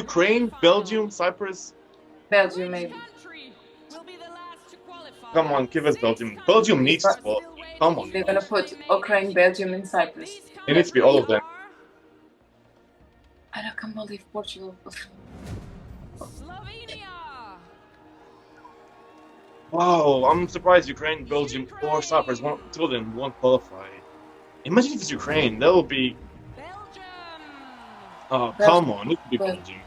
Ukraine, Belgium, Cyprus? Belgium, maybe. Come on, give us Belgium. Belgium needs to qualify. Come on, They're gonna put Ukraine, Belgium, and Cyprus. it needs to be all of them. I can't believe Portugal. Wow, I'm surprised Ukraine, Belgium, or Cyprus, two of them won't qualify. Imagine if it's Ukraine, that would be. Oh, come on, it needs to be Belgium.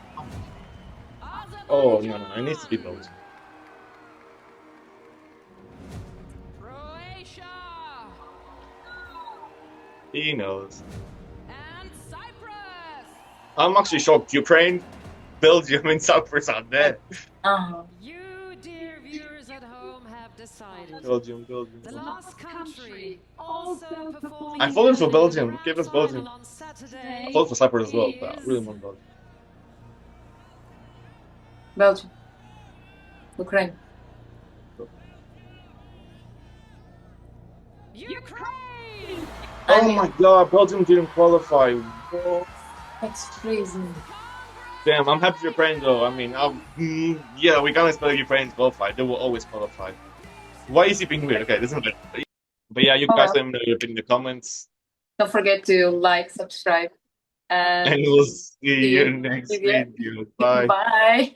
Oh, no, it needs to be Belgium. He knows. And Cyprus. I'm actually shocked. Ukraine, Belgium, and Cyprus are there. You, dear viewers at home, have decided. Belgium. The last country also performing. I voted for Belgium. Give us final Belgium. on Saturday I voted for Cyprus as well, but I really want Belgium. Belgium. Ukraine. Ukraine. Oh my god, Belgium didn't qualify. Whoa. That's crazy. Damn, I'm happy for Ukraine though. I mean, yeah, we can't expect Ukraine to qualify. They will always qualify. Why is he being weird? Okay, this is it. But yeah, you guys let me know your opinion in the comments. Don't forget to like, subscribe, And we'll see you next video. Bye. Bye.